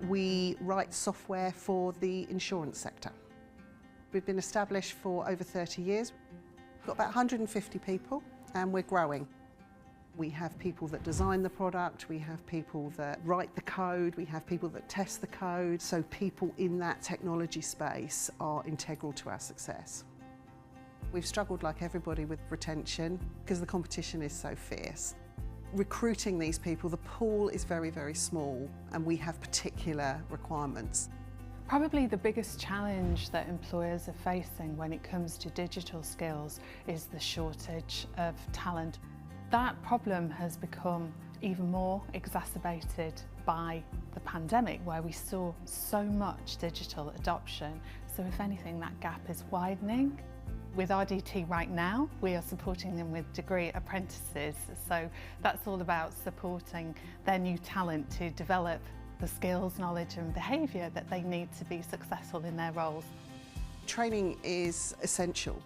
We write software for the insurance sector. We've been established for over 30 years. We've got about 150 people and we're growing. We have people that design the product, we have people that write the code, we have people that test the code, so people in that technology space are integral to our success. We've struggled like everybody with retention because the competition is so fierce. Recruiting these people, the pool is very, very small and we have particular requirements. Probably the biggest challenge that employers are facing when it comes to digital skills is the shortage of talent. That problem has become even more exacerbated by the pandemic, where we saw so much digital adoption. So if anything, that gap is widening. With RDT right now, we are supporting them with degree apprentices. So that's all about supporting their new talent to develop the skills, knowledge and behaviour that they need to be successful in their roles. Training is essential.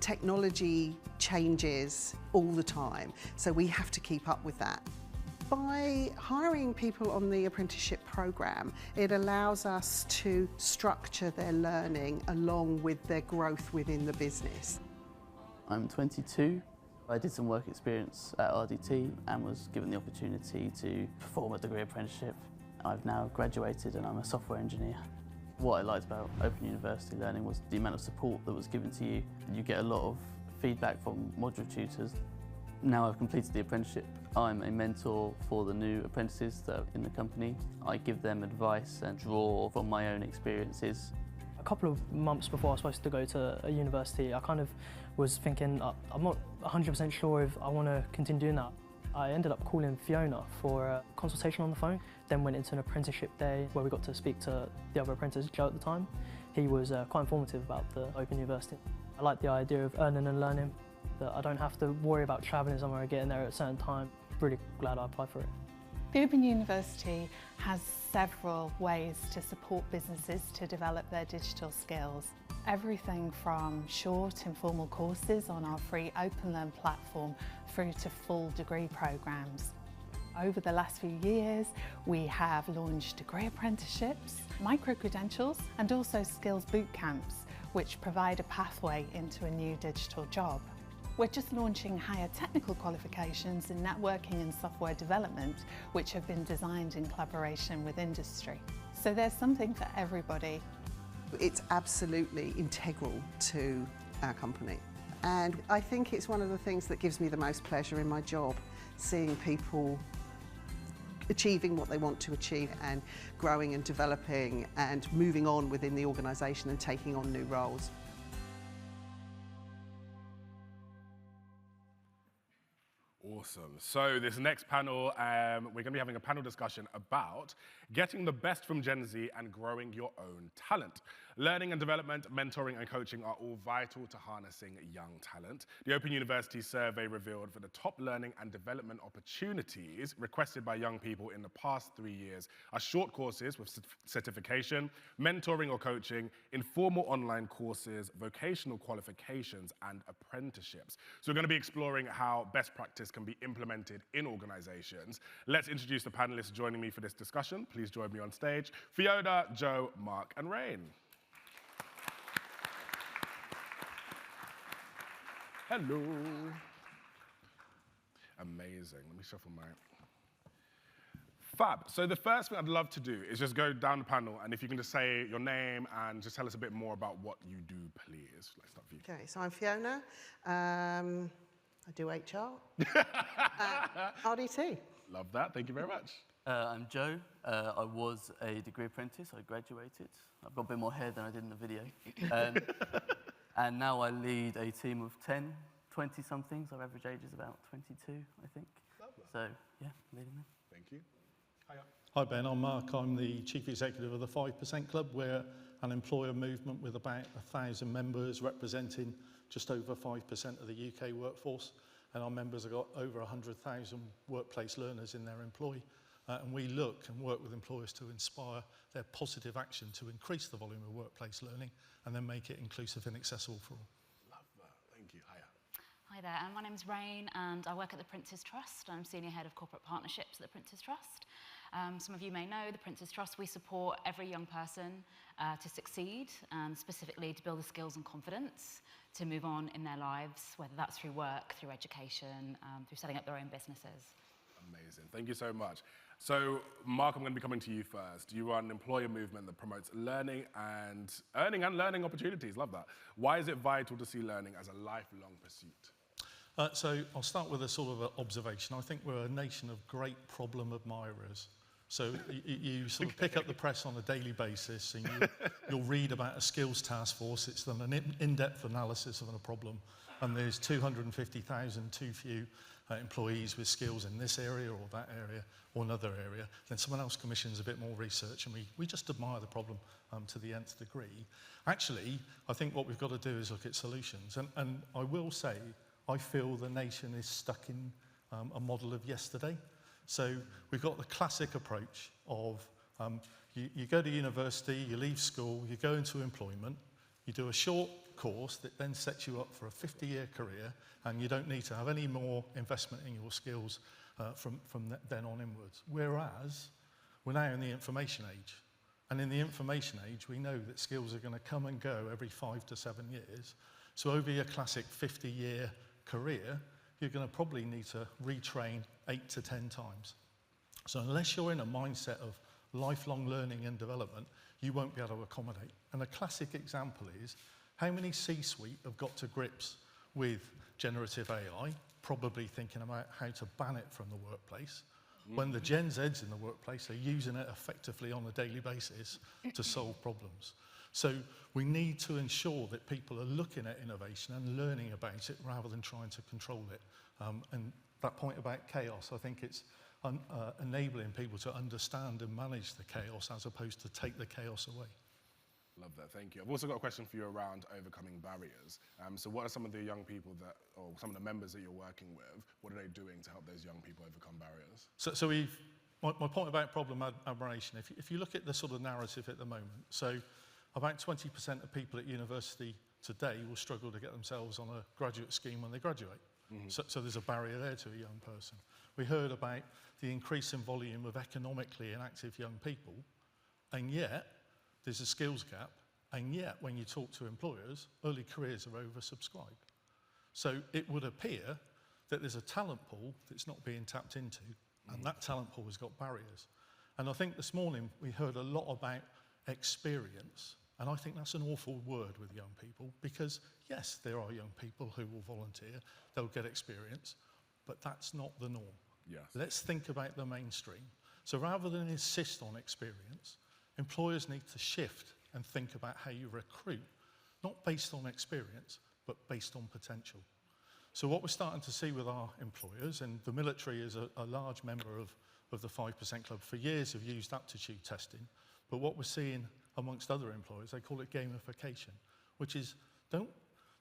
Technology changes all the time, so we have to keep up with that. By hiring people on the apprenticeship programme, it allows us to structure their learning along with their growth within the business. I'm 22. I did some work experience at RDT and was given the opportunity to perform a degree apprenticeship. I've now graduated and I'm a software engineer. What I liked about Open University Learning was the amount of support that was given to you. You get a lot of feedback from module tutors. Now I've completed the apprenticeship, I'm a mentor for the new apprentices that are in the company. I give them advice and draw from my own experiences. A couple of months before I was supposed to go to a university, I kind of was thinking, I'm not 100% sure if I want to continue doing that. I ended up calling Fiona for a consultation on the phone, then went into an apprenticeship day where we got to speak to the other apprentice, Joe at the time. He was quite informative about the Open University. I like the idea of earning and learning, that I don't have to worry about travelling somewhere and getting there at a certain time. Really glad I applied for it. The Open University has several ways to support businesses to develop their digital skills. Everything from short informal courses on our free OpenLearn platform through to full degree programmes. Over the last few years, we have launched degree apprenticeships, micro-credentials and also skills boot camps, which provide a pathway into a new digital job. We're just launching higher technical qualifications in networking and software development, which have been designed in collaboration with industry. So there's something for everybody. It's absolutely integral to our company. And I think it's one of the things that gives me the most pleasure in my job, seeing people achieving what they want to achieve and growing and developing and moving on within the organisation and taking on new roles. Awesome. So this next panel, we're going to be having a panel discussion about getting the best from Gen Z and growing your own talent. Learning and development, mentoring and coaching are all vital to harnessing young talent. The Open University survey revealed that the top learning and development opportunities requested by young people in the past 3 years are short courses with certification, mentoring or coaching, informal online courses, vocational qualifications and apprenticeships. So we're going to be exploring how best practice can be implemented in organizations. Let's introduce the panelists joining me for this discussion. Please join me on stage. Fiona, Joe, Mark, and Rain. Hello. Amazing. Let me shuffle my... Fab. So the first thing I'd love to do is just go down the panel, and if you can just say your name and just tell us a bit more about what you do, please. Let's start with you. Okay, so I'm Fiona. I do HR. RDT. Love that. Thank you very much. I'm Joe. I was a degree apprentice. I graduated. I've got a bit more hair than I did in the video. And now I lead a team of 10, 20-somethings. Our average age is about 22, I think. Love that. So, yeah, leading them. Thank you. Hiya. Hi Ben, I'm Mark. I'm the Chief Executive of the 5% Club. We're an employer movement with about 1,000 members representing just over 5% of the UK workforce. And our members have got over 100,000 workplace learners in their employ. And we look and work with employers to inspire their positive action to increase the volume of workplace learning and then make it inclusive and accessible for all. Love that. Thank you. Hiya. Hi there, and my name's Rain, and I work at the Prince's Trust. I'm Senior Head of Corporate Partnerships at the Prince's Trust. Some of you may know the Prince's Trust, we support every young person to succeed, and specifically to build the skills and confidence to move on in their lives, whether that's through work, through education, through setting up their own businesses. Amazing, thank you so much. So, Mark, I'm going to be coming to you first. You run an employer movement that promotes learning and earning and learning opportunities. Love that. Why is it vital to see learning as a lifelong pursuit? So I'll start with a sort of an observation. I think we're a nation of great problem admirers. So you sort of pick up the press on a daily basis and you'll read about a skills task force. It's done an in-depth analysis of a problem, and there's 250,000 too few employees with skills in this area or that area or another area. Then someone else commissions a bit more research, and we just admire the problem to the nth degree. Actually, I think what we've got to do is look at solutions. And I will say, I feel the nation is stuck in a model of yesterday. So we've got the classic approach of you go to university, you leave school, you go into employment, you do a short course that then sets you up for a 50-year career, and you don't need to have any more investment in your skills from then on inwards. Whereas we're now in the information age. And in the information age, we know that skills are going to come and go every 5 to 7 years. So over your classic 50-year career, you're going to probably need to retrain 8 to 10 times. So unless you're in a mindset of lifelong learning and development, you won't be able to accommodate. And a classic example is how many C-suite have got to grips with generative AI, probably thinking about how to ban it from the workplace, when the Gen Zs in the workplace are using it effectively on a daily basis to solve problems. So we need to ensure that people are looking at innovation and learning about it rather than trying to control it. And that point about chaos, I think it's enabling people to understand and manage the chaos as opposed to take the chaos away. Love that, thank you. I've also got a question for you around overcoming barriers. So what are some of the young people or some of the members that you're working with, what are they doing to help those young people overcome barriers? So my point about problem admiration, if you look at the sort of narrative at the moment, so about 20% of people at university today will struggle to get themselves on a graduate scheme when they graduate. So there's a barrier there to a young person. We heard about the increasing volume of economically inactive young people, and yet there's a skills gap, and yet when you talk to employers, early careers are oversubscribed. So it would appear that there's a talent pool that's not being tapped into, and that talent pool has got barriers. And I think this morning we heard a lot about experience, and I think that's an awful word with young people, because yes, there are young people who will volunteer, they'll get experience, but that's not the norm. Yes. Let's think about the mainstream. So rather than insist on experience, employers need to shift and think about how you recruit, not based on experience, but based on potential. So what we're starting to see with our employers, and the military is a large member of the 5% Club, for years have used aptitude testing, but what we're seeing amongst other employers, they call it gamification, which is don't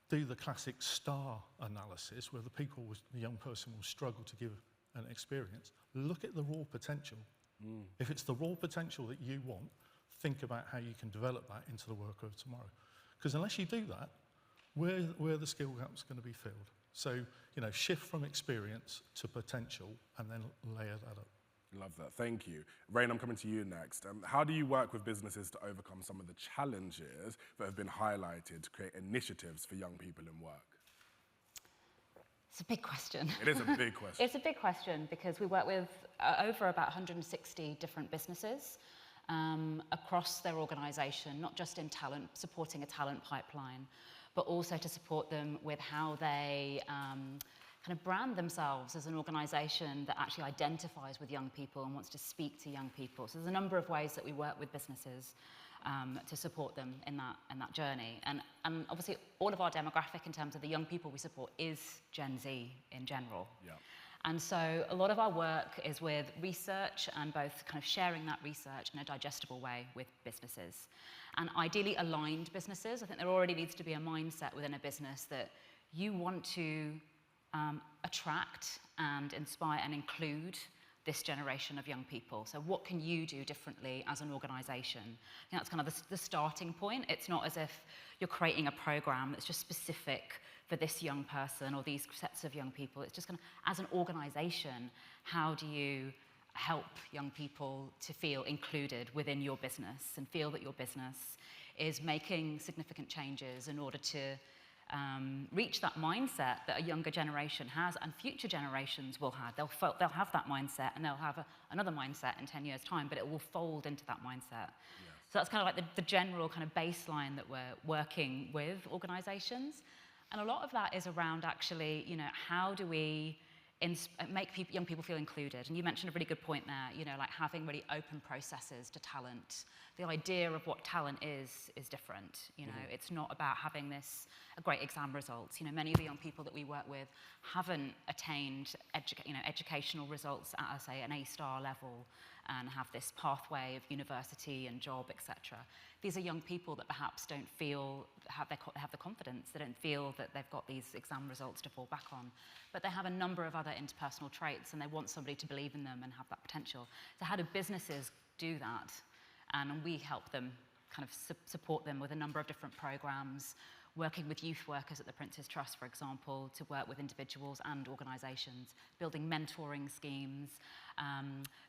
do the classic star analysis where the young person will struggle to give an experience. Look at the raw potential. If it's the raw potential that you want, think about how you can develop that into the worker of tomorrow. Because unless you do that, where the skill gap's going to be filled. So, shift from experience to potential and then layer that up. Love that, thank you. Rain, I'm coming to you next. How do you work with businesses to overcome some of the challenges that have been highlighted to create initiatives for young people in work? It's a big question. It is a big question. It's a big question because we work with over about 160 different businesses across their organisation, not just in talent, supporting a talent pipeline, but also to support them with how they kind of brand themselves as an organisation that actually identifies with young people and wants to speak to young people. So there's a number of ways that we work with businesses to support them in that journey. And obviously all of our demographic in terms of the young people we support is Gen Z in general. Yeah. And so a lot of our work is with research and both kind of sharing that research in a digestible way with businesses. And ideally aligned businesses. I think there already needs to be a mindset within a business that you want to attract and inspire and include this generation of young people? So what can you do differently as an organisation? I think that's kind of the starting point. It's not as if you're creating a programme that's just specific for this young person or these sets of young people. It's just kind of, as an organisation, how do you help young people to feel included within your business and feel that your business is making significant changes in order to reach that mindset that a younger generation has and future generations will have. They'll have that mindset and they'll have another mindset in 10 years' time, but it will fold into that mindset. Yes. So that's kind of like the general kind of baseline that we're working with organisations. And a lot of that is around actually, you know, how do we make young people feel included? And you mentioned a really good point there, you know, like having really open processes to talent. The idea of what talent is different. You know, it's not about having a great exam results. You know, many of the young people that we work with haven't attained educational results at, say, an A-star level and have this pathway of university and job, etc. These are young people that perhaps don't feel have the confidence. They don't feel that they've got these exam results to fall back on, but they have a number of other interpersonal traits, and they want somebody to believe in them and have that potential. So how do businesses do that? And we help them kind of support them with a number of different programs, working with youth workers at the Prince's Trust, for example, to work with individuals and organisations, building mentoring schemes,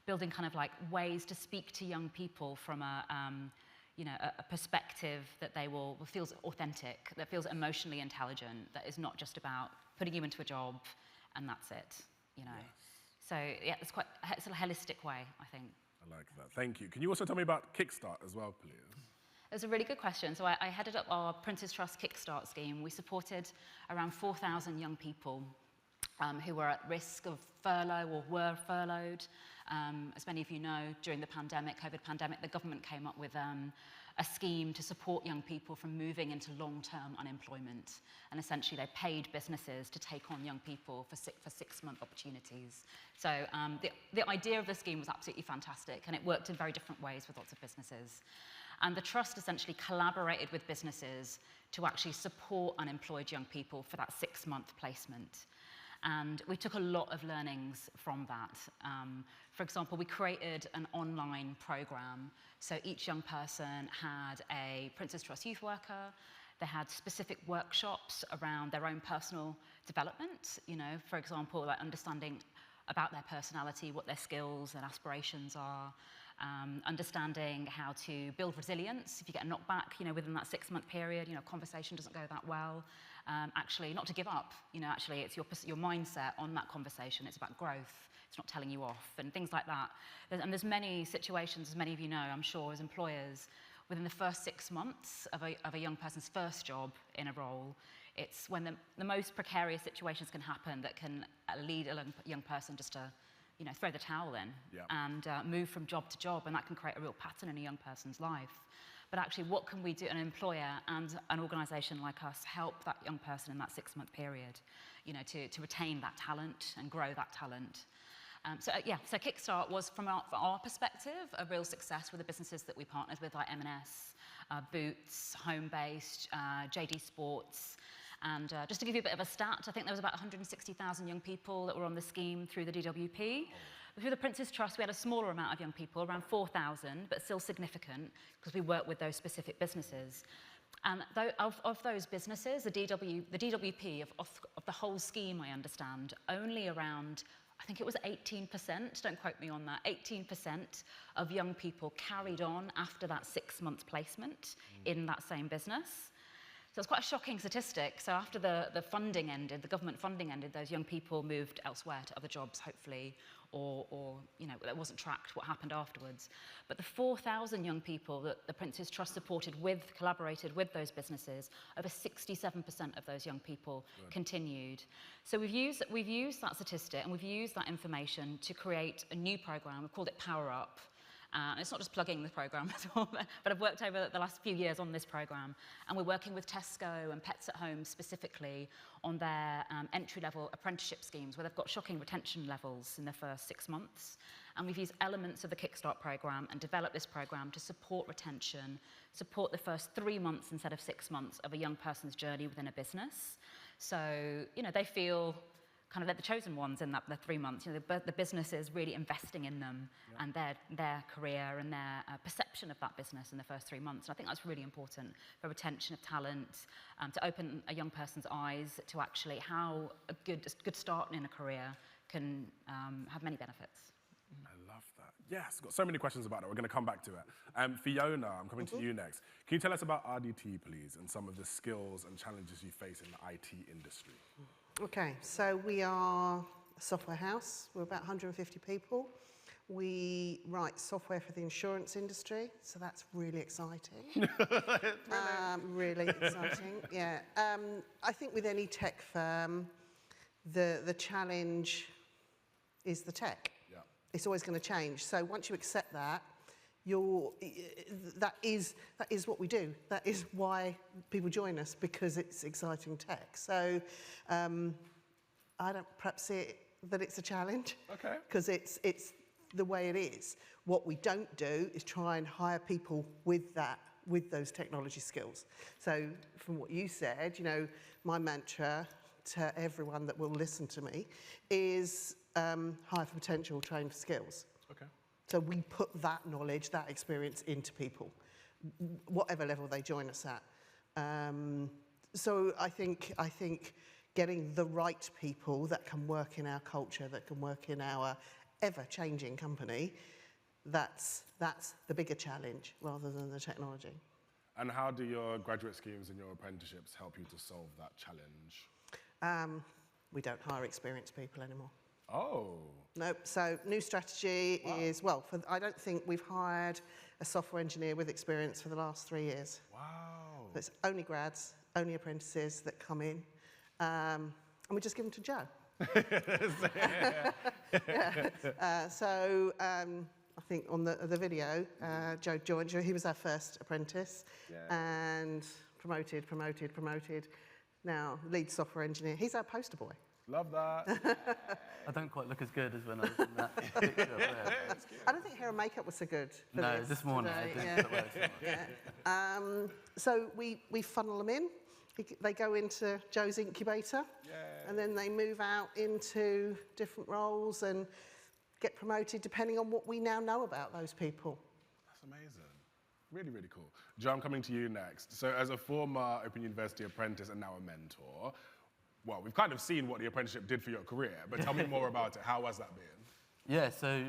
building kind of like ways to speak to young people from a perspective that feels authentic, that feels emotionally intelligent, that is not just about putting you into a job and that's it, you know. Yes. So yeah, it's a holistic way, I think. I like that. Thank you. Can you also tell me about Kickstart as well, please? It's a really good question. So I headed up our Prince's Trust Kickstart scheme. We supported around 4,000 young people who were at risk of furlough or were furloughed. As many of you know, during the COVID pandemic, the government came up with a scheme to support young people from moving into long-term unemployment. And essentially, they paid businesses to take on young people for six-month opportunities. So the idea of the scheme was absolutely fantastic, and it worked in very different ways with lots of businesses. And the Trust essentially collaborated with businesses to actually support unemployed young people for that 6-month placement. And we took a lot of learnings from that. For example, we created an online program. So each young person had a Prince's Trust youth worker. They had specific workshops around their own personal development. You know, for example, like understanding about their personality, what their skills and aspirations are. Understanding how to build resilience if you get a knockback, you know, within that 6-month period, you know, conversation doesn't go that well. Actually, not to give up, you know, actually it's your mindset on that conversation. It's about growth. It's not telling you off and things like that. And there's many situations, as many of you know, I'm sure, as employers, within the first 6 months of a young person's first job in a role, it's when the most precarious situations can happen that can lead a young person just to, you know, throw the towel in and move from job to job, and that can create a real pattern in a young person's life. But actually, what can we do, an employer and an organisation like us, help that young person in that 6-month period, you know, to retain that talent and grow that talent? So Kickstart was, from our perspective, a real success with the businesses that we partnered with, like M&S, Boots, Homebase, JD Sports. And just to give you a bit of a stat, I think there was about 160,000 young people that were on the scheme through the DWP. Through the Prince's Trust, we had a smaller amount of young people, around 4,000, but still significant, because we work with those specific businesses. And of those businesses, the DWP of the whole scheme, I understand, only around, I think it was 18%, don't quote me on that, 18% of young people carried on after that 6-month placement in that same business. So it's quite a shocking statistic. So after the funding ended, the government funding ended, those young people moved elsewhere to other jobs, hopefully, or you know, it wasn't tracked what happened afterwards. But the 4,000 young people that the Prince's Trust collaborated with those businesses, over 67% of those young people continued. So we've used that statistic and we've used that information to create a new program. We've called it Power Up. It's not just plugging the programme at all, but I've worked over the last few years on this programme, and we're working with Tesco and Pets at Home specifically on their entry-level apprenticeship schemes, where they've got shocking retention levels in their first 6 months. And we've used elements of the Kickstart programme and developed this programme to support retention, support the first 3 months instead of 6 months of a young person's journey within a business. So, you know, they feel kind of they're the chosen ones in that the 3 months. You know, the business is really investing in them and their career and their perception of that business in the first 3 months. And I think that's really important for retention of talent, to open a young person's eyes to actually how a good start in a career can have many benefits. I love that. Yes, got so many questions about that. We're going to come back to it. Fiona, I'm coming to you next. Can you tell us about RDT, please, and some of the skills and challenges you face in the IT industry? Okay, so we are a software house. We're about 150 people. We write software for the insurance industry, so that's really exciting. Really exciting, yeah. I think with any tech firm, the challenge is the tech. Yeah. It's always going to change. So once you accept that, that is what we do. That is why people join us, because it's exciting tech. So I don't perhaps see it that it's a challenge. Okay. Because it's the way it is. What we don't do is try and hire people with those technology skills. So from what you said, you know, my mantra to everyone that will listen to me is hire for potential, train for skills. Okay. So we put that knowledge, that experience into people, whatever level they join us at. So I think getting the right people that can work in our culture, that can work in our ever-changing company, that's the bigger challenge rather than the technology. And how do your graduate schemes and your apprenticeships help you to solve that challenge? We don't hire experienced people anymore. Oh. Nope. So new strategy is, well, I don't think we've hired a software engineer with experience for the last 3 years. Wow. It's only grads, only apprentices that come in, and we just give them to Joe. I think on the video, Joe joined. He was our first apprentice, and promoted. Now lead software engineer. He's our poster boy. Love that. I don't quite look as good as when I was in that picture up there. I don't think hair and makeup was so good for No, this morning I today. didn't. So we funnel them in. They go into Joe's incubator, and then they move out into different roles and get promoted depending on what we now know about those people. That's amazing. Really, really cool. Joe, I'm coming to you next. So as a former Open University apprentice and now a mentor, well, we've kind of seen what the apprenticeship did for your career, but tell me more about it. How has that been? Yeah, so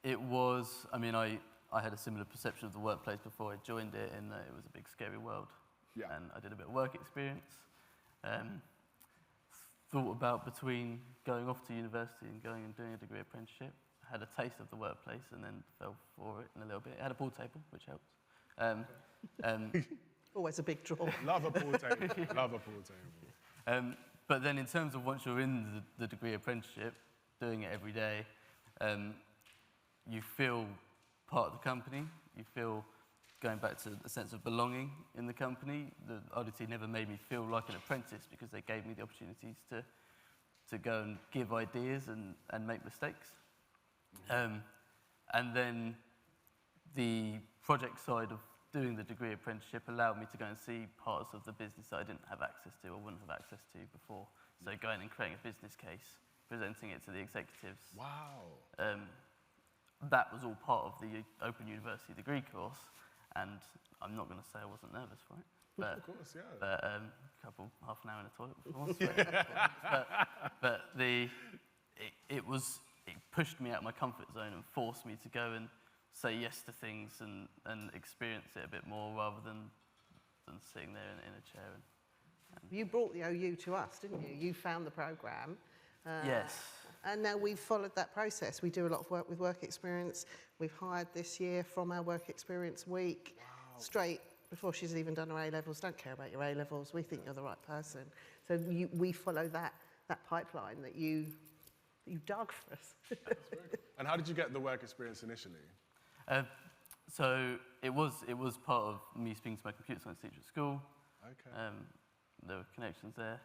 it was, I mean, I had a similar perception of the workplace before I joined it, in that it was a big, scary world. Yeah. And I did a bit of work experience. Thought about between going off to university and going and doing a degree apprenticeship. Had a taste of the workplace and then fell for it in a little bit. It had a pool table, which helped. Always a big draw. Love a pool table. Love a pool table. But then in terms of once you're in the degree apprenticeship, doing it every day, you feel part of the company. You feel, going back to a sense of belonging in the company. The RDT never made me feel like an apprentice because they gave me the opportunities to go and give ideas and make mistakes. And then the project side of doing the degree apprenticeship allowed me to go and see parts of the business that I didn't have access to or wouldn't have access to before. So going and creating a business case, presenting it to the executives. Wow. That was all part of the Open University degree course, and I'm not going to say I wasn't nervous for it. But, of course, yeah. But half an hour in the toilet before. It pushed me out of my comfort zone and forced me to go and say yes to things and experience it a bit more rather than sitting there in a chair. You brought the OU to us, didn't you? You found the programme. Yes. And now we've followed that process. We do a lot of work with work experience. We've hired this year from our work experience week, straight before she's even done her A-levels. Don't care about your A-levels. We think you're the right person. So we follow that pipeline that you dug for us. And how did you get the work experience initially? So it was part of me speaking to my computer science teacher at school. Okay. There were connections there.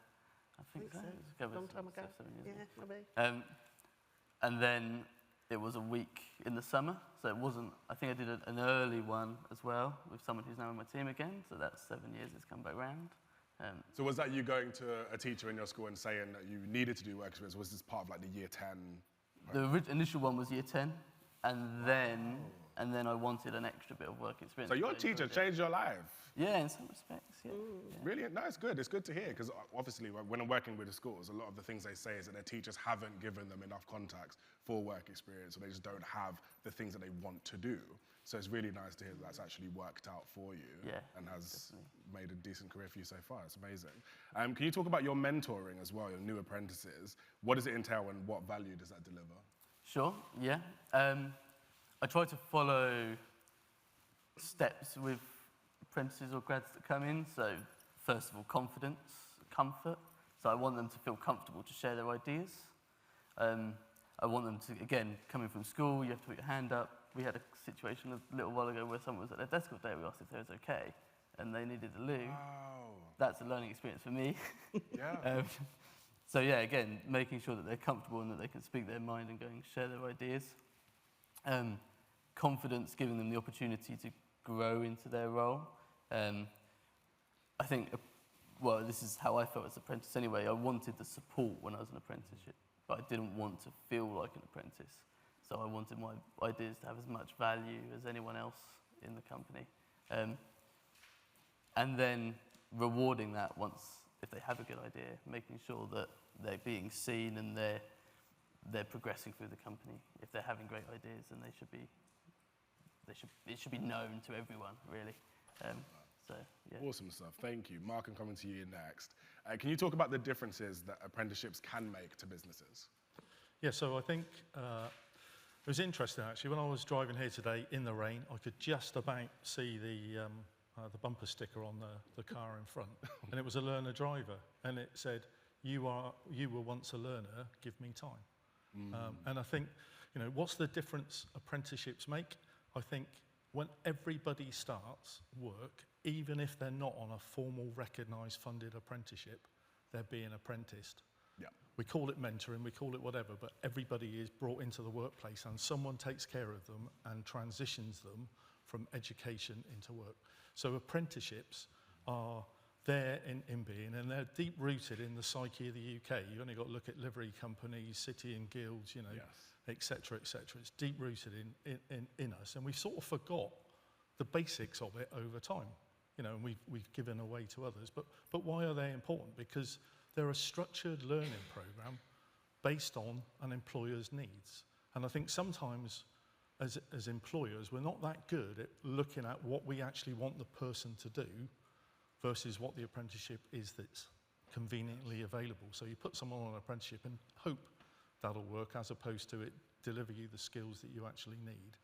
I think so. It was Long time ago. 7 years Yeah, ago. maybe. And then it was a week in the summer, so it wasn't. I think I did an early one as well with someone who's now on my team again. So that's 7 years. It's come back round. So was that you going to a teacher in your school and saying that you needed to do work experience? Was this part of like the year 10? The initial one was year 10, and then I wanted an extra bit of work experience. So your teacher changed your life? Yeah, in some respects, yeah. Really? No, it's good. It's good to hear, because obviously when I'm working with the schools, a lot of the things they say is that their teachers haven't given them enough context for work experience, or they just don't have the things that they want to do. So it's really nice to hear that that's actually worked out for you and has made a decent career for you so far. It's amazing. Can you talk about your mentoring as well, your new apprentices? What does it entail and what value does that deliver? Sure, yeah. I try to follow steps with apprentices or grads that come in. So first of all, confidence, comfort. So I want them to feel comfortable to share their ideas. I want them to, again, coming from school, you have to put your hand up. We had a situation a little while ago where someone was at their desk all day. We asked if they was okay, and they needed a loo. Wow. That's a learning experience for me. Yeah. So yeah, again, making sure that they're comfortable and that they can speak their mind and go and share their ideas. Confidence, giving them the opportunity to grow into their role. I think, well, this is how I felt as an apprentice anyway. I wanted the support when I was in apprenticeship, but I didn't want to feel like an apprentice. So I wanted my ideas to have as much value as anyone else in the company. And then rewarding that once, if they have a good idea, making sure that they're being seen and they're progressing through the company. If they're having great ideas, then it should be known to everyone, really. So, yeah. Awesome stuff. Thank you. Mark, I'm coming to you next. Can you talk about the differences that apprenticeships can make to businesses? Yeah, so I think it was interesting actually. When I was driving here today in the rain, I could just about see the bumper sticker on the car in front, and it was a learner driver, and it said, "You were once a learner. Give me time." And I think, you know, what's the difference apprenticeships make? I think when everybody starts work, even if they're not on a formal, recognised, funded apprenticeship, they're being apprenticed. Yeah. We call it mentoring, we call it whatever, but everybody is brought into the workplace and someone takes care of them and transitions them from education into work. So apprenticeships are there in being, and they're deep-rooted in the psyche of the UK. You've only got to look at livery companies, city and guilds, you know, et cetera, et cetera. It's deep-rooted in us, and we sort of forgot the basics of it over time, you know, and we've given away to others. But why are they important? Because they're a structured learning program based on an employer's needs. And I think sometimes as employers, we're not that good at looking at what we actually want the person to do versus what the apprenticeship is that's conveniently available. So you put someone on an apprenticeship and hope that'll work, as opposed to it deliver you the skills that you actually need.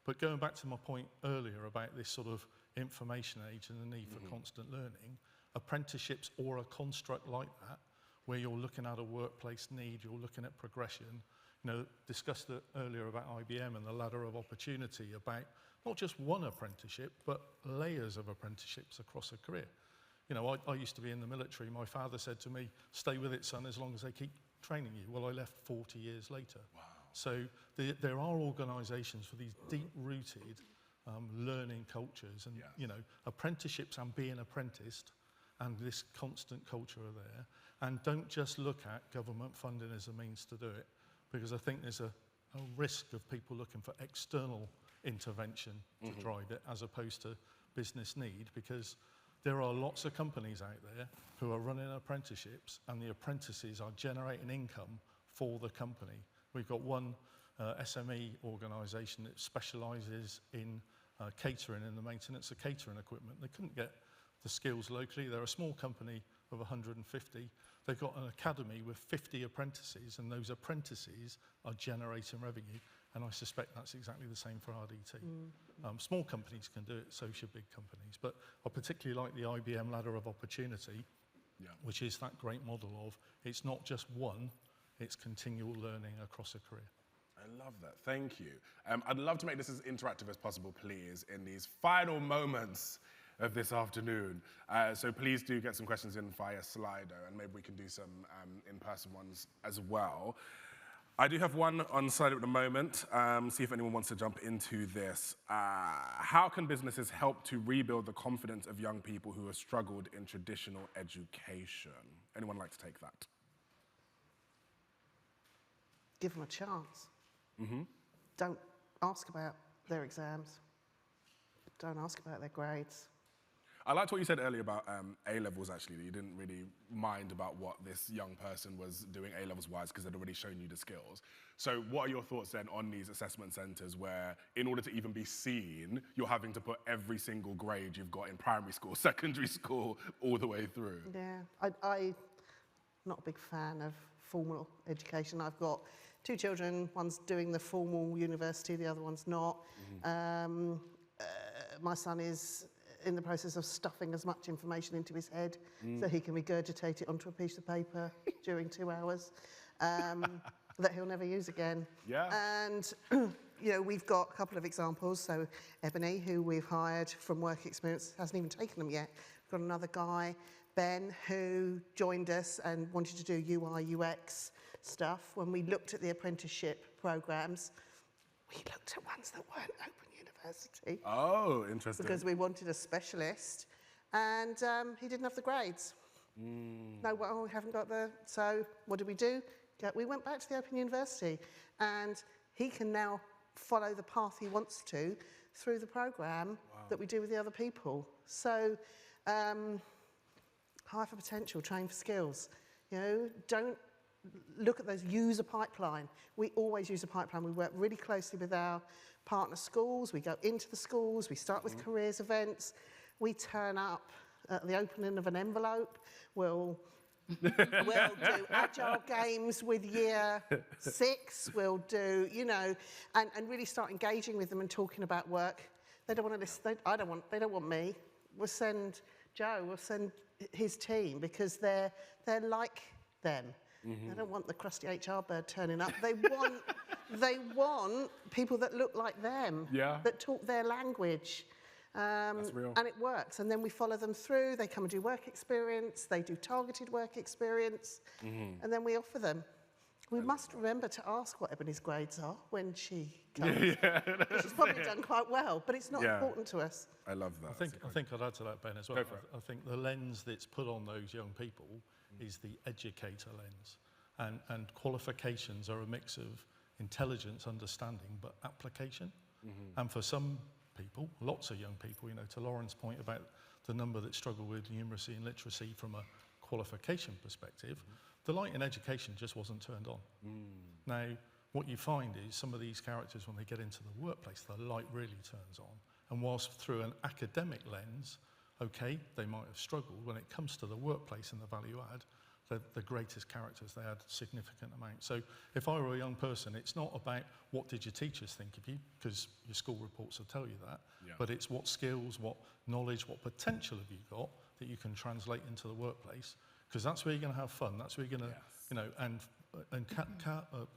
But going back to my point earlier about this sort of information age and the need for constant learning, apprenticeships or a construct like that, where you're looking at a workplace need, you're looking at progression, you know, discussed earlier about IBM and the ladder of opportunity, about not just one apprenticeship, but layers of apprenticeships across a career. You know, I used to be in the military. My father said to me, "Stay with it, son, as long as they keep training you." Well, I left 40 years later. Wow. So there are organisations for these deep-rooted learning cultures, and you know, apprenticeships and being apprenticed and this constant culture are there. And don't just look at government funding as a means to do it, because I think there's a risk of people looking for external intervention to drive it as opposed to business need, because there are lots of companies out there who are running apprenticeships and the apprentices are generating income for the company. We've got one SME organisation that specialises in catering and the maintenance of catering equipment. They couldn't get the skills locally. They're a small company of 150. They've got an academy with 50 apprentices, and those apprentices are generating revenue. And I suspect that's exactly the same for RDT. Small companies can do it, so should big companies. But I particularly like the IBM ladder of opportunity, which is that great model of it's not just one, it's continual learning across a career. I love that. Thank you. I'd love to make this as interactive as possible, please, in these final moments of this afternoon. So please do get some questions in via Slido, and maybe we can do some in-person ones as well. I do have one on site at the moment. See if anyone wants to jump into this. How can businesses help to rebuild the confidence of young people who have struggled in traditional education? Anyone like to take that? Give them a chance. Don't ask about their exams. Don't ask about their grades. I liked what you said earlier about A-levels, actually, that you didn't really mind about what this young person was doing A-levels-wise because they'd already shown you the skills. So what are your thoughts then on these assessment centres where, in order to even be seen, you're having to put every single grade you've got in primary school, secondary school, all the way through? Yeah, I'm not a big fan of formal education. I've got 2 children, one's doing the formal university, the other one's not. My son is in the process of stuffing as much information into his head so he can regurgitate it onto a piece of paper during 2 hours that he'll never use again. Yeah. And you know, we've got a couple of examples. So Ebony, who we've hired from work experience, hasn't even taken them yet. We've got another guy, Ben, who joined us and wanted to do UI, UX stuff. When we looked at the apprenticeship programs, we looked at ones that weren't open university. Oh, interesting. Because we wanted a specialist, and he didn't have the grades. No, well, we haven't got the... So what did we do? We went back to the Open University, and he can now follow the path he wants to through the programme that we do with the other people. So hire for potential, train for skills. You know, don't look at those, use a pipeline. We always use a pipeline. We work really closely with our partner schools. We go into the schools. We start with careers events. We turn up at the opening of an envelope. We'll do agile games with year 6. We'll do, you know, and really start engaging with them and talking about work. They don't want to listen. They don't want me. We'll send Joe. We'll send his team because they're like them. They don't want the crusty HR bird turning up. They want people that look like them, that talk their language. That's real. And it works. And then we follow them through. They come and do work experience. They do targeted work experience. And then we offer them. We must remember to ask what Ebony's grades are when she comes. She's probably done quite well, but it's not important to us. I love that. I think I'd add to that, Ben, as well. I think the lens that's put on those young people is the educator lens. And qualifications are a mix of intelligence, understanding, but application. And for some people, lots of young people, you know, to Lauren's point about the number that struggle with numeracy and literacy from a qualification perspective, the light in education just wasn't turned on. Now, what you find is some of these characters, when they get into the workplace, the light really turns on. And whilst through an academic lens, okay, they might have struggled, when it comes to the workplace and the value add, the greatest characters, they add significant amount. So if I were a young person, it's not about what did your teachers think of you, because your school reports will tell you that, but it's what skills, what knowledge, what potential have you got that you can translate into the workplace, because that's where you're going to have fun, that's where you're going to, you know, and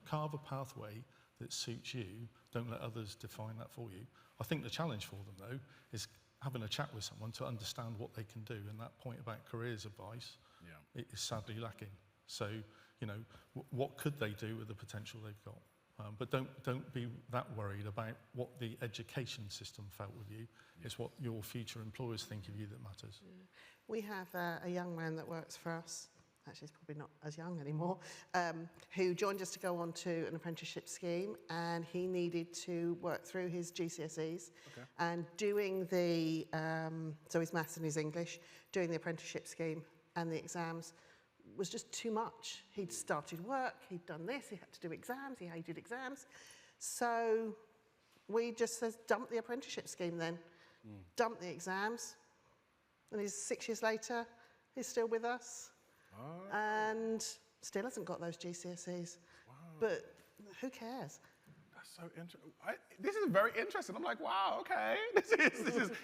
carve a pathway that suits you, don't let others define that for you. I think the challenge for them, though, is having a chat with someone to understand what they can do, and that point about careers advice, it is sadly lacking. So, you know, what could they do with the potential they've got? But don't be that worried about what the education system felt with you. It's what your future employers think of you that matters. We have a young man that works for us, actually he's probably not as young anymore, who joined us to go on to an apprenticeship scheme, and he needed to work through his GCSEs and doing the, so his maths and his English, doing the apprenticeship scheme and the exams was just too much. He'd started work, he'd done this, he had to do exams, he hated exams. So we just said, dump the apprenticeship scheme then. Dump the exams. And he's 6 years later, he's still with us. And still hasn't got those GCSEs. But who cares? That's so interesting. This is very interesting. I'm like, wow, okay.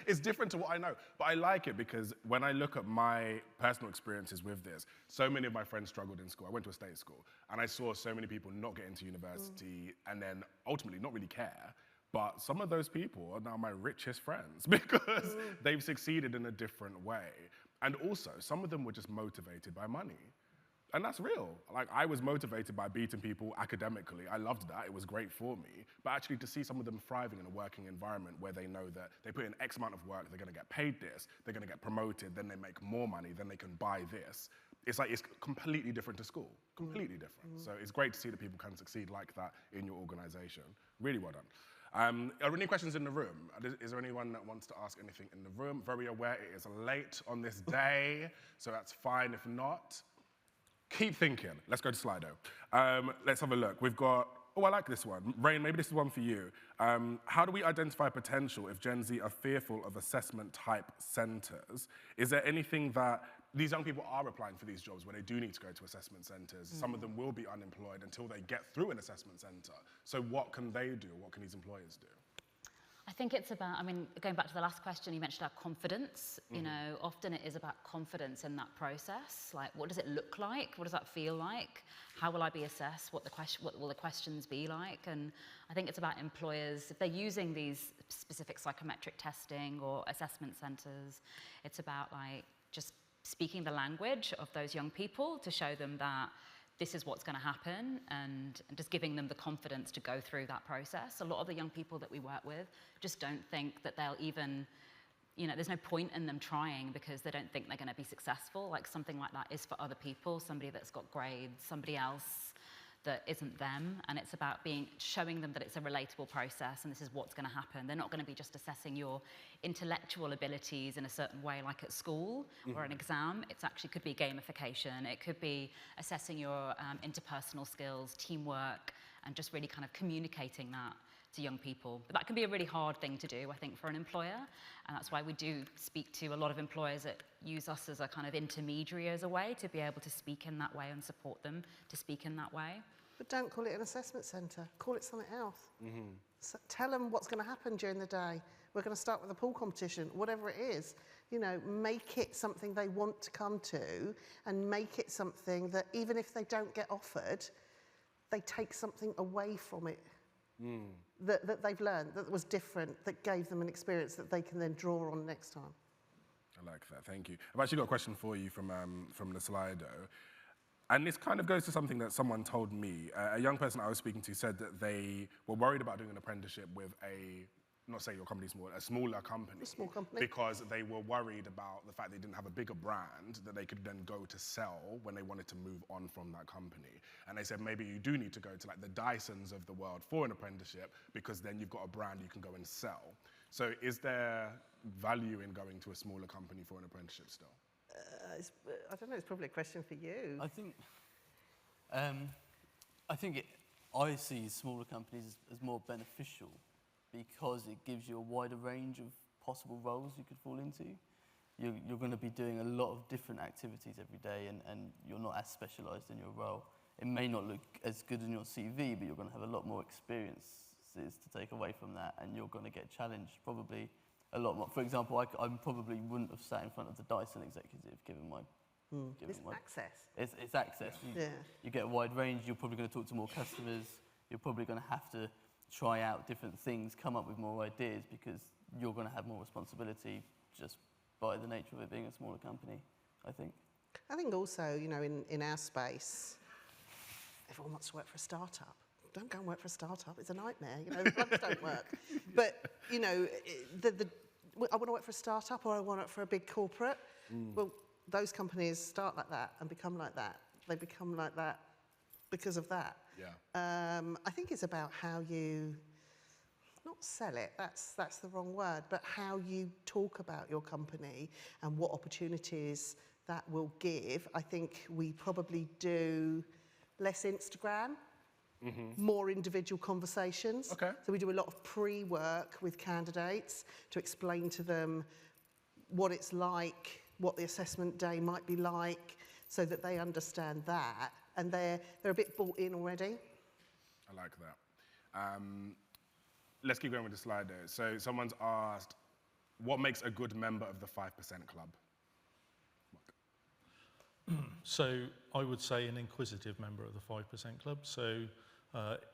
It's different to what I know. But I like it because when I look at my personal experiences with this, so many of my friends struggled in school. I went to a state school, and I saw so many people not get into university and then ultimately not really care. But some of those people are now my richest friends because they've succeeded in a different way. And also, some of them were just motivated by money. And that's real. Like, I was motivated by beating people academically. I loved that. It was great for me. But actually to see some of them thriving in a working environment where they know that they put in X amount of work, they're going to get paid this, they're going to get promoted, then they make more money, then they can buy this. It's like, it's completely different to school. Completely different. So it's great to see that people can succeed like that in your organization. Really well done. Are there any questions in the room? Is there anyone that wants to ask anything in the room? Very aware it is late on this day, so that's fine if not. Keep thinking. Let's go to Slido. Let's have a look. We've got, oh, I like this one. Rain, maybe this is one for you. How do we identify potential if Gen Z are fearful of assessment type centers? Is there anything that these young people are applying for these jobs where they do need to go to assessment centers? Some of them will be unemployed until they get through an assessment center. So what can they do? What can these employers do? I think it's about, I mean, going back to the last question, you mentioned about confidence. You know, often it is about confidence in that process. Like, what does it look like? What does that feel like? How will I be assessed? What will the questions be like? And I think it's about employers, if they're using these specific psychometric testing or assessment centers, it's about like just speaking the language of those young people to show them that this is what's going to happen, and just giving them the confidence to go through that process. A lot of the young people that we work with just don't think that they'll even, you know, there's no point in them trying because they don't think they're going to be successful. Like, something like that is for other people, somebody that's got grades, somebody else that isn't them, and it's about showing them that it's a relatable process and this is what's going to happen. They're not going to be just assessing your intellectual abilities in a certain way like at school or an exam. It's actually could be gamification. It could be assessing your interpersonal skills, teamwork, and just really kind of communicating that to young people. But that can be a really hard thing to do, I think, for an employer, and that's why we do speak to a lot of employers that use us as a kind of intermediary as a way to be able to speak in that way and support them to speak in that way. But don't call it an assessment centre. Call it something else. So tell them what's going to happen during the day. We're going to start with a pool competition, whatever it is. You know, make it something they want to come to, and make it something that even if they don't get offered, they take something away from it that they've learned, that was different, that gave them an experience that they can then draw on next time. I like that, thank you. I've actually got a question for you from the Slido. And this kind of goes to something that someone told me. A young person I was speaking to said that they were worried about doing an apprenticeship with not say your company's small, a smaller company. A small company. Because they were worried about the fact they didn't have a bigger brand that they could then go to sell when they wanted to move on from that company. And they said maybe you do need to go to like the Dysons of the world for an apprenticeship because then you've got a brand you can go and sell. So is there value in going to a smaller company for an apprenticeship still? I don't know, it's probably a question for you. I see smaller companies as more beneficial because it gives you a wider range of possible roles you could fall into. You're going to be doing a lot of different activities every day, and you're not as specialised in your role. It may not look as good in your CV, but you're going to have a lot more experiences to take away from that, and you're going to get challenged probably a lot more. For example, I probably wouldn't have sat in front of the Dyson executive given my... It's access. It's access. You get a wide range. You're probably going to talk to more customers. You're probably going to have to try out different things, come up with more ideas because you're going to have more responsibility just by the nature of it being a smaller company, I think. I think also, you know, in our space, everyone wants to work for a startup. Don't go and work for a startup. It's a nightmare. You know, the plugs don't work. But, you know, I want to work for a startup or I want to work for a big corporate. Well, those companies start like that and become like that. They become like that because of that. Yeah. I think it's about how you, not sell it, that's the wrong word, but how you talk about your company and what opportunities that will give. I think we probably do less Instagram, more individual conversations. Okay. So we do a lot of pre-work with candidates to explain to them what it's like, what the assessment day might be like, so that they understand that, and they're a bit bought in already. I like that. Let's keep going with the slide there. So someone's asked, what makes a good member of the 5% club? So I would say an inquisitive member of the 5% club. So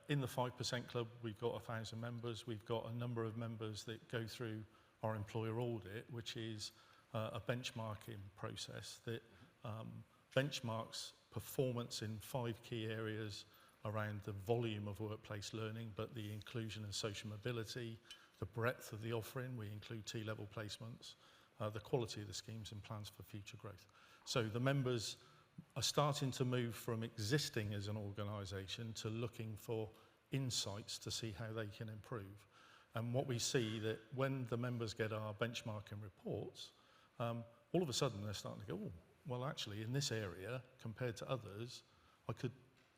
in the 5% club, we've got 1,000 members. We've got a number of members that go through our employer audit, which is a benchmarking process that benchmarks performance in 5 key areas around the volume of workplace learning, but the inclusion and social mobility, the breadth of the offering, we include T-level placements, the quality of the schemes and plans for future growth. So the members are starting to move from existing as an organisation to looking for insights to see how they can improve. And what we see that when the members get our benchmarking reports, all of a sudden they're starting to go, oh, well actually in this area compared to others, I could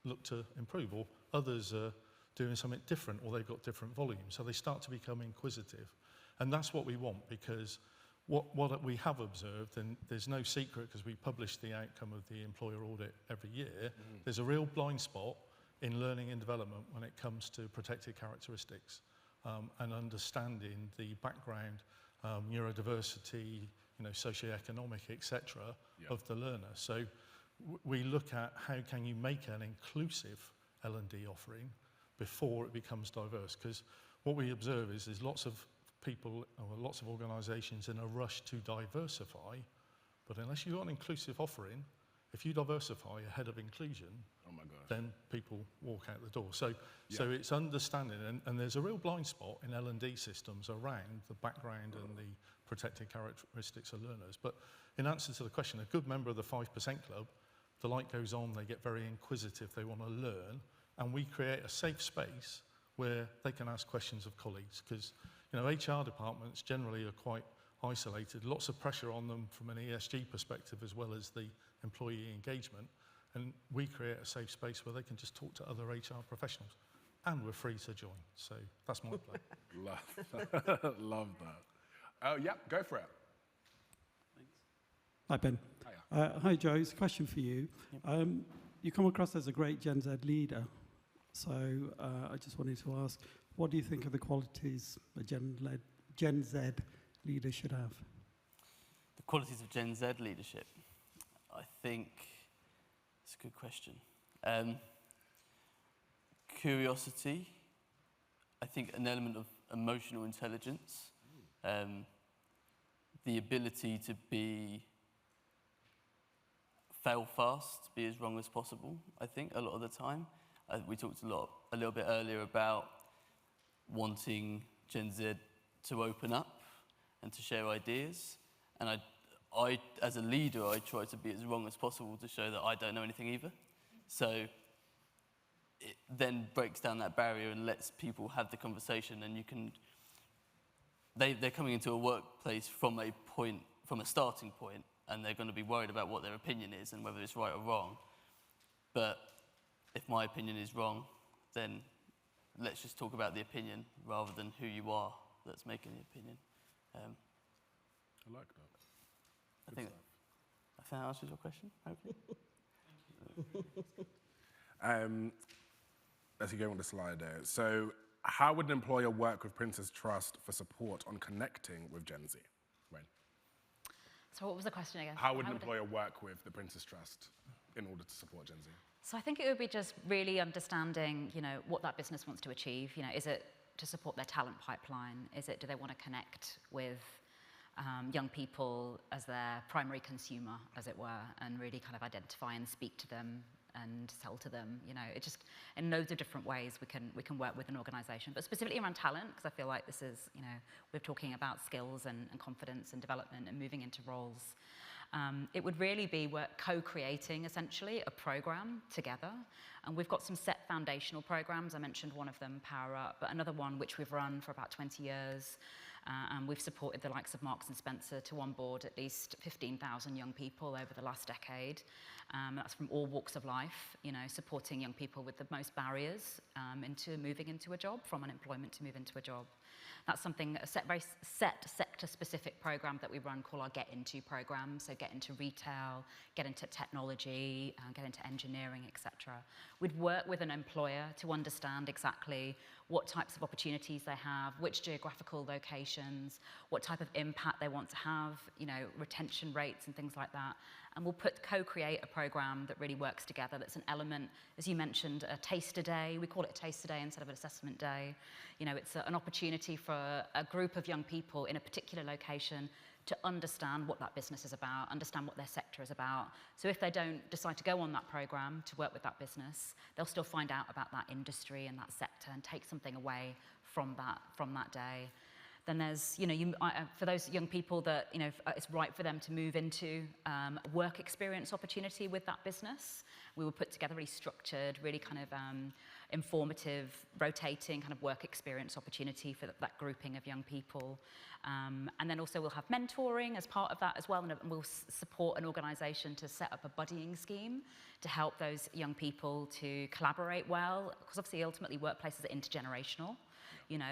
look to improve, or others are doing something different, or they've got different volumes. So they start to become inquisitive. And that's what we want, because what we have observed, and there's no secret because we publish the outcome of the employer audit every year, there's a real blind spot in learning and development when it comes to protected characteristics and understanding the background, neurodiversity, socioeconomic, etc., of the learner. So we look at how can you make an inclusive L&D offering before it becomes diverse, because what we observe is there's lots of people or lots of organisations in a rush to diversify, but unless you've got an inclusive offering, if you diversify ahead of inclusion, oh my gosh, then people walk out the door. So it's understanding, and there's a real blind spot in L&D systems around the background and the protected characteristics of learners. But in answer to the question, a good member of the 5% Club, the light goes on, they get very inquisitive, they want to learn, and we create a safe space where they can ask questions of colleagues, because HR departments generally are quite isolated, lots of pressure on them from an ESG perspective as well as the employee engagement, and we create a safe space where they can just talk to other HR professionals, and we're free to join. So that's my play. Love that. Oh, yeah, go for it. Hi, Ben. Hiya. Hi, Joe. It's a question for you. You come across as a great Gen Z leader. So I just wanted to ask, what do you think of the qualities a Gen Z leader should have? The qualities of Gen Z leadership? I think it's a good question. Curiosity. I think an element of emotional intelligence. The ability to fail fast, be as wrong as possible, I think, a lot of the time. We talked a little bit earlier about wanting Gen Z to open up and to share ideas. And I, as a leader, I try to be as wrong as possible to show that I don't know anything either. So it then breaks down that barrier and lets people have the conversation, and you can... They're coming into a workplace from a starting point, and they're going to be worried about what their opinion is and whether it's right or wrong. But if my opinion is wrong, then let's just talk about the opinion rather than who you are that's making the opinion. I like that. I think that answers your question, hopefully. Let's go on the slide there. So, how would an employer work with Prince's Trust for support on connecting with Gen Z? Wayne? So what was the question again? How would an employer work with the Prince's Trust in order to support Gen Z? So I think it would be just really understanding, what that business wants to achieve. Is it to support their talent pipeline? Do they want to connect with young people as their primary consumer, as it were, and really kind of identify and speak to them and sell to them? It just, in loads of different ways we can work with an organisation, but specifically around talent, because I feel like this is, we're talking about skills and confidence and development and moving into roles. It would really be co-creating, essentially, a program together. And we've got some set foundational programs. I mentioned one of them, Power Up, but another one which we've run for about 20 years. And we've supported the likes of Marks & Spencer to onboard at least 15,000 young people over the last decade. That's from all walks of life, supporting young people with the most barriers into moving into a job, from unemployment to move into a job. That's something, very set sector-specific program that we run called our Get Into program. So get into retail, get into technology, get into engineering, etc. We'd work with an employer to understand exactly what types of opportunities they have, which geographical locations, what type of impact they want to have, retention rates and things like that. And we'll co-create a program that really works together. That's an element, as you mentioned, a taster day. We call it a taster day instead of an assessment day. It's an opportunity for a group of young people in a particular location to understand what that business is about, understand what their sector is about. So if they don't decide to go on that program to work with that business, they'll still find out about that industry and that sector and take something away from that day. Then there's, for those young people that, it's right for them to move into a work experience opportunity with that business. We will put together really structured, really kind of informative, rotating kind of work experience opportunity for that grouping of young people. And then also we'll have mentoring as part of that as well, and we'll support an organisation to set up a buddying scheme to help those young people to collaborate well, because obviously ultimately workplaces are intergenerational.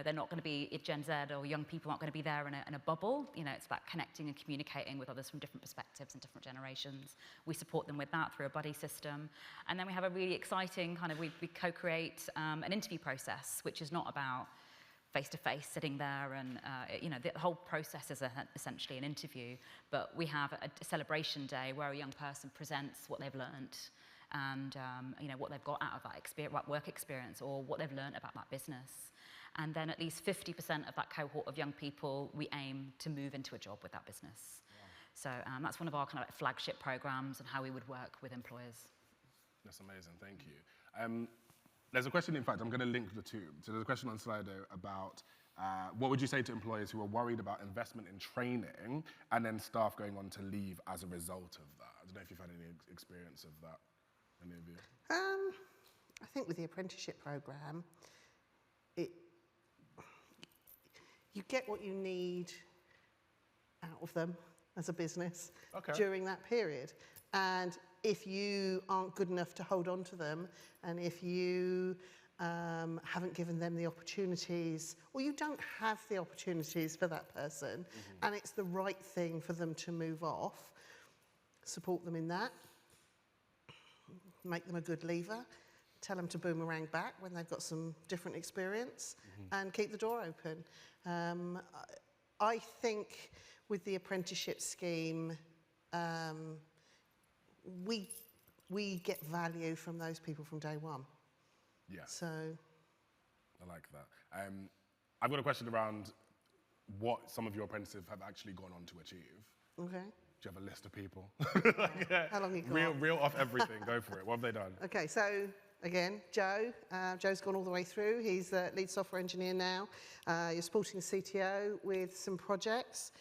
They're not going to be, if Gen Z or young people aren't going to be there in a bubble. It's about connecting and communicating with others from different perspectives and different generations. We support them with that through a buddy system. And then we have a really exciting we co-create an interview process, which is not about face-to-face sitting there and, the whole process is essentially an interview. But we have a celebration day where a young person presents what they've learned and, what they've got out of that work experience or what they've learned about that business. And then at least 50% of that cohort of young people, we aim to move into a job with that business. Wow. So that's one of our kind of flagship programs and how we would work with employers. That's amazing, thank you. There's a question, in fact, I'm going to link the two. So there's a question on Slido about what would you say to employers who are worried about investment in training and then staff going on to leave as a result of that? I don't know if you've had any experience of that, any of you? I think with the apprenticeship programme, you get what you need out of them as a business during that period. And if you aren't good enough to hold on to them, and if you haven't given them the opportunities, or you don't have the opportunities for that person, and it's the right thing for them to move off, support them in that, make them a good leaver, tell them to boomerang back when they've got some different experience, and keep the door open. I think with the apprenticeship scheme, we get value from those people from day one. Yeah. So. I like that. I've got a question around what some of your apprentices have actually gone on to achieve. Okay. Do you have a list of people? How long you got? Reel off everything. Go for it. What have they done? Okay, so again, Joe. Joe's gone all the way through. He's the lead software engineer now. You're supporting the CTO with some projects.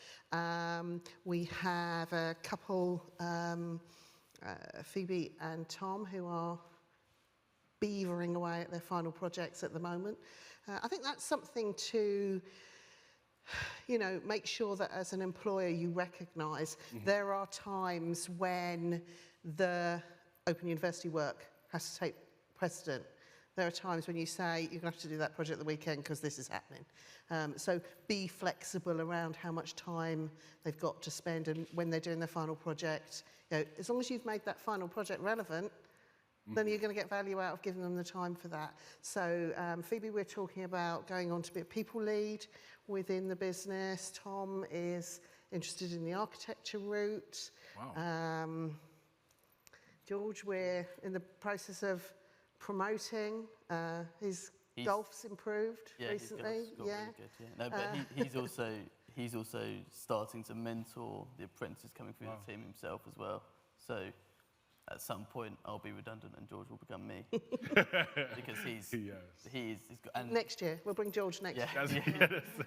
We have a couple, Phoebe and Tom, who are beavering away at their final projects at the moment. I think that's something to make sure that as an employer you recognise there are times when the Open University work has to take precedent. There are times when you say you're going to have to do that project the weekend because this is happening. So be flexible around how much time they've got to spend and when they're doing their final project. As long as you've made that final project relevant, then you're going to get value out of giving them the time for that. So Phoebe, we're talking about going on to be a people lead within the business. Tom is interested in the architecture route. Wow. George, we're in the process of promoting. His golf's improved recently. His golf's got really good, yeah. No, but he's also starting to mentor the apprentices coming through the team himself as well. So at some point I'll be redundant and George will become me because he's got, and next year we'll bring George next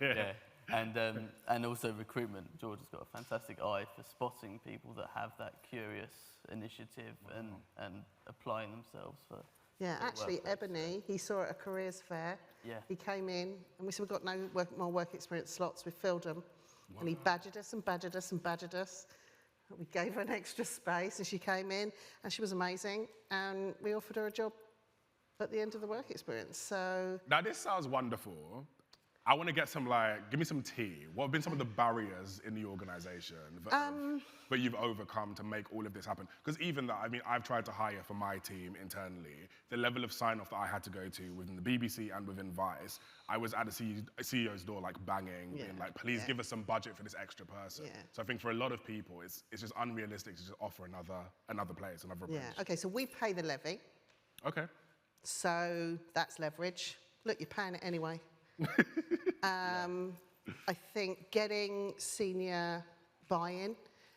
year. And also recruitment. George has got a fantastic eye for spotting people that have that curious initiative and applying themselves for. Yeah, actually, Ebony, he saw at a careers fair. Yeah. He came in and we said, we've got no more work experience slots. We filled them. Wow. And he badgered us and badgered us and badgered us. We gave her an extra space and she came in and she was amazing. And we offered her a job at the end of the work experience. So. Now, this sounds wonderful. I want to get some, give me some tea. What have been some of the barriers in the organisation that you've overcome to make all of this happen? Because even that, I've tried to hire for my team internally. The level of sign-off that I had to go to within the BBC and within Vice, I was at the CEO's door, banging, being please give us some budget for this extra person. Yeah. So I think for a lot of people, it's just unrealistic to just offer another place, another approach. Yeah, okay, so we pay the levy. Okay. So that's leverage. Look, you're paying it anyway. I think getting senior buy-in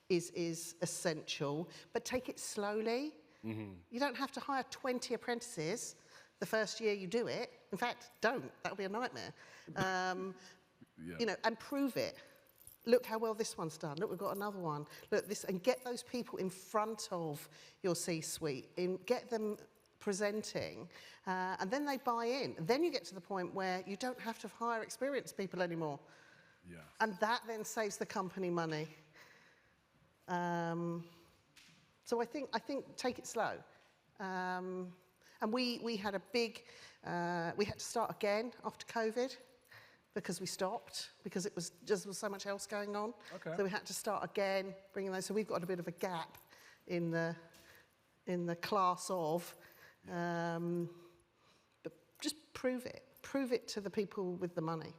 is essential, but take it slowly. You don't have to hire 20 apprentices the first year you do it. In fact, don't. That'll be a nightmare. You know, and prove it. Look how well this one's done. Look, we've got another one. Look, this, and get those people in front of your C-suite. Get them presenting, and then they buy in. And then you get to the point where you don't have to hire experienced people anymore. Yes. And that then saves the company money. So I think take it slow. And we had a big, we had to start again after COVID because we stopped, because it was just was so much else going on. Okay. So we had to start again, bringing those. So we've got a bit of a gap in the class of, but just prove it to the people with the money.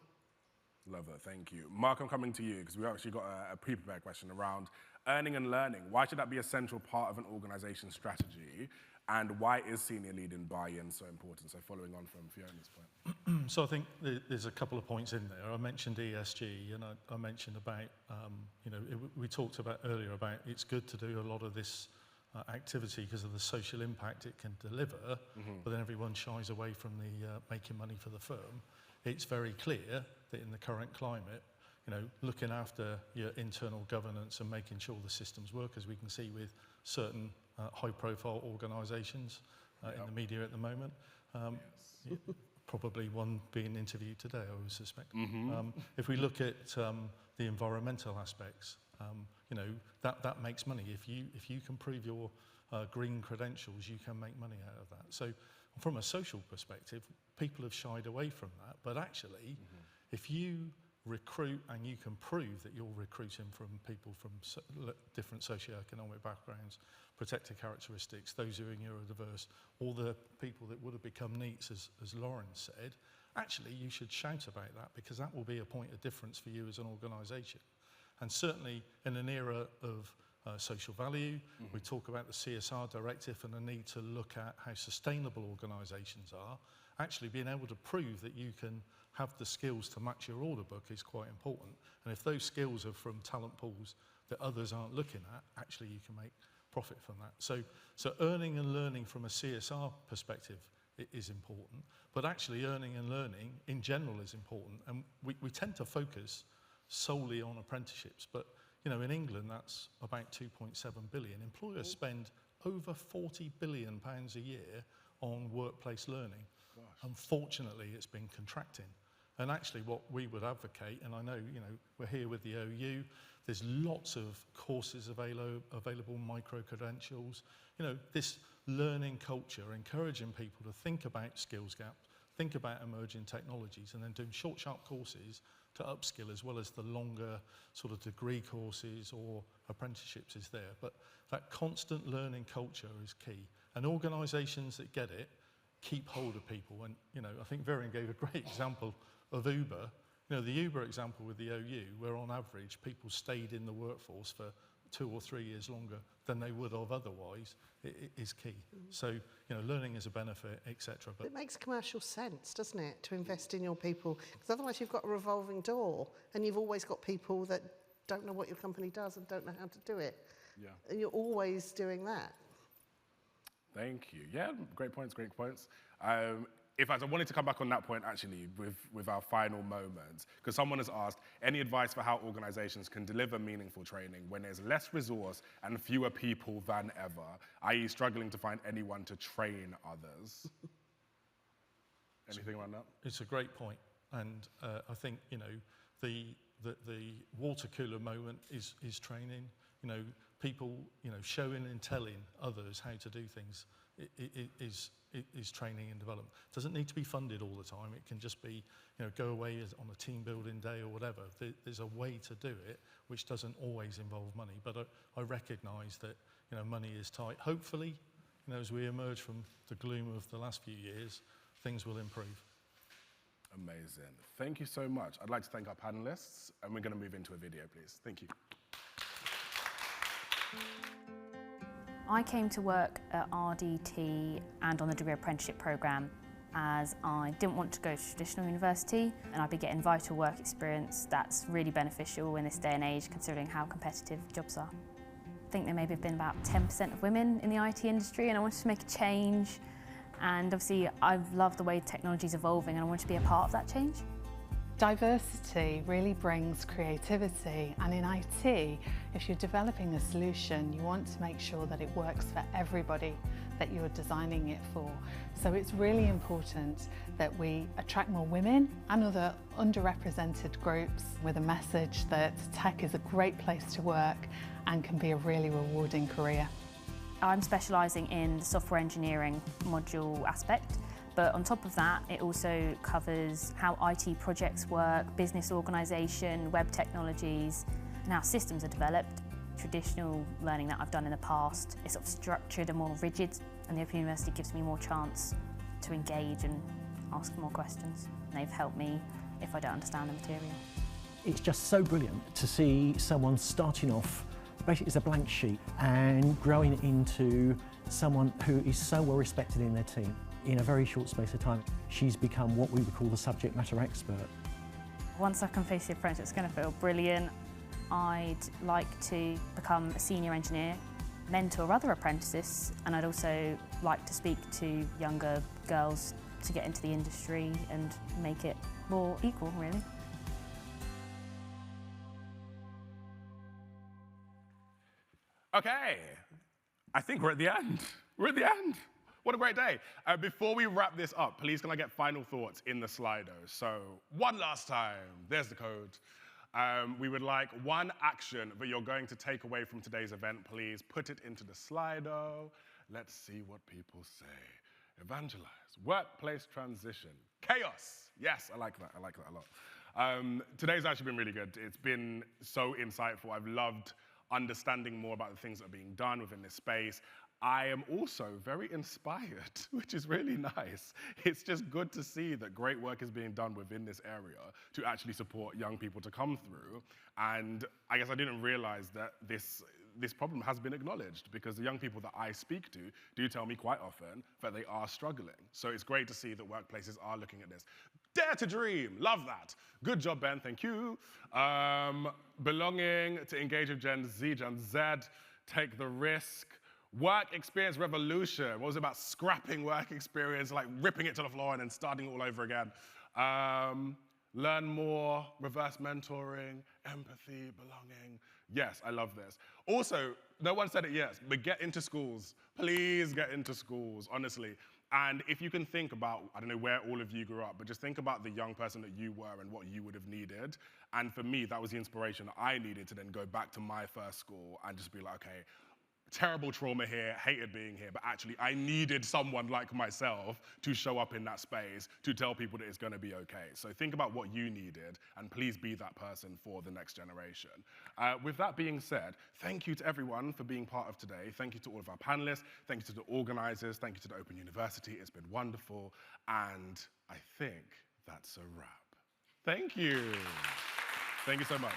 Love it, thank you. Mark, I'm coming to you because we've actually got a pre-prepared question around earning and learning. Why should that be a central part of an organisation's strategy? And why is senior leading buy-in so important? So following on from Fiona's point. So I think there's a couple of points in there. I mentioned ESG, and I mentioned about, you know, we talked about earlier about it's good to do a lot of this activity because of the social impact it can deliver, but then everyone shies away from the making money for the firm. It's very clear that in the current climate, you know, looking after your internal governance and making sure the systems work, as we can see with certain high-profile organisations in the media at the moment. Probably one being interviewed today, I would suspect. If we look at the environmental aspects, you know, that makes money. If you can prove your green credentials, you can make money out of that. So from a social perspective, people have shied away from that. But actually, if you recruit and you can prove that you're recruiting from people from different socioeconomic backgrounds, protected characteristics, those who are neurodiverse, all the people that would have become NEETs, as Lauren said, actually you should shout about that because that will be a point of difference for you as an organisation. And certainly in an era of social value, we talk about the CSR directive and the need to look at how sustainable organisations are. Actually being able to prove that you can have the skills to match your order book is quite important. And if those skills are from talent pools that others aren't looking at, actually you can make profit from that. So earning and learning from a CSR perspective is important, but actually earning and learning in general is important. And we tend to focus solely on apprenticeships, but you know, in England that's about 2.7 billion. Employers spend over 40 billion pounds a year on workplace learning. Gosh. Unfortunately, it's been contracting. And actually what we would advocate, and I know, you know, we're here with the OU, there's lots of courses available, micro-credentials, you know, this learning culture, encouraging people to think about skills gaps, think about emerging technologies, and then doing short, sharp courses to upskill as well as the longer sort of degree courses or apprenticeships is there. But that constant learning culture is key. And organisations that get it keep hold of people. And, you know, I think Varian gave a great example of Uber. You know, the Uber example with the OU, where on average people stayed in the workforce for 2 or 3 years longer than they would have otherwise, is key. So, you know, learning is a benefit, etc. But it makes commercial sense, doesn't it, to invest in your people? Because otherwise you've got a revolving door and you've always got people that don't know what your company does and don't know how to do it. Yeah. And you're always doing that. Thank you. Yeah, great points, great points. If I wanted to come back on that point actually with our final moment, because someone has asked, any advice for how organisations can deliver meaningful training when there's less resource and fewer people than ever, i.e. struggling to find anyone to train others? Anything around that? It's a great point. And I think, you know, the water cooler moment is training. You know, people, you know, showing and telling others how to do things is training and development. It doesn't need to be funded all the time. It can just be, you know, go away on a team building day or whatever. There's a way to do it which doesn't always involve money. But I recognise that, you know, money is tight. Hopefully, you know, as we emerge from the gloom of the last few years, things will improve. Amazing. Thank you so much. I'd like to thank our panellists, and we're going to move into a video, please. Thank you. I came to work at RDT and on the degree apprenticeship programme as I didn't want to go to traditional university, and I'd be getting vital work experience that's really beneficial in this day and age, considering how competitive jobs are. I think there maybe have been about 10% of women in the IT industry, and I wanted to make a change. And obviously, I've loved the way technology is evolving, and I want to be a part of that change. Diversity really brings creativity, and in IT, if you're developing a solution, you want to make sure that it works for everybody that you're designing it for. So it's really important that we attract more women and other underrepresented groups with a message that tech is a great place to work and can be a really rewarding career. I'm specialising in the software engineering module aspect. But on top of that, it also covers how IT projects work, business organisation, web technologies, and how systems are developed. Traditional learning that I've done in the past is sort of structured and more rigid, and the Open University gives me more chance to engage and ask more questions. They've helped me if I don't understand the material. It's just so brilliant to see someone starting off basically as a blank sheet and growing into someone who is so well respected in their team. In a very short space of time, she's become what we would call the subject matter expert. Once I complete the apprenticeship, it's going to feel brilliant. I'd like to become a senior engineer, mentor other apprentices, and I'd also like to speak to younger girls to get into the industry and make it more equal, really. Okay, I think we're at the end. We're at the end. What a great day. Before we wrap this up, please can I get final thoughts in the Slido? So one last time, there's the code. We would like one action that you're going to take away from today's event, please. Put it into the Slido. Let's see what people say. Evangelize, workplace transition, chaos. Yes, I like that a lot. Today's actually been really good. It's been so insightful. I've loved understanding more about the things that are being done within this space. I am also very inspired, which is really nice. It's just good to see that great work is being done within this area to actually support young people to come through. And I guess I didn't realize that this problem has been acknowledged, because the young people that I speak to do tell me quite often that they are struggling. So it's great to see that workplaces are looking at this. Dare to dream, love that. Good job, Ben, thank you. Belonging, to engage with Gen Z, take the risk. Work experience revolution. What was it about scrapping work experience, like ripping it to the floor and then starting all over again? Learn more, reverse mentoring, empathy, belonging. Yes, I love this. Also, no one said it yet, but get into schools. Please get into schools, honestly. And if you can think about, I don't know where all of you grew up, but just think about the young person that you were and what you would have needed. And for me, that was the inspiration that I needed to then go back to my first school and just be like, okay, terrible trauma here, hated being here, but actually I needed someone like myself to show up in that space to tell people that it's going to be okay. So think about what you needed, and please be that person for the next generation. With that being said, thank you to everyone for being part of today. Thank you to all of our panelists. Thank you to the organizers. Thank you to the Open University. It's been wonderful. And I think that's a wrap. Thank you. Thank you so much.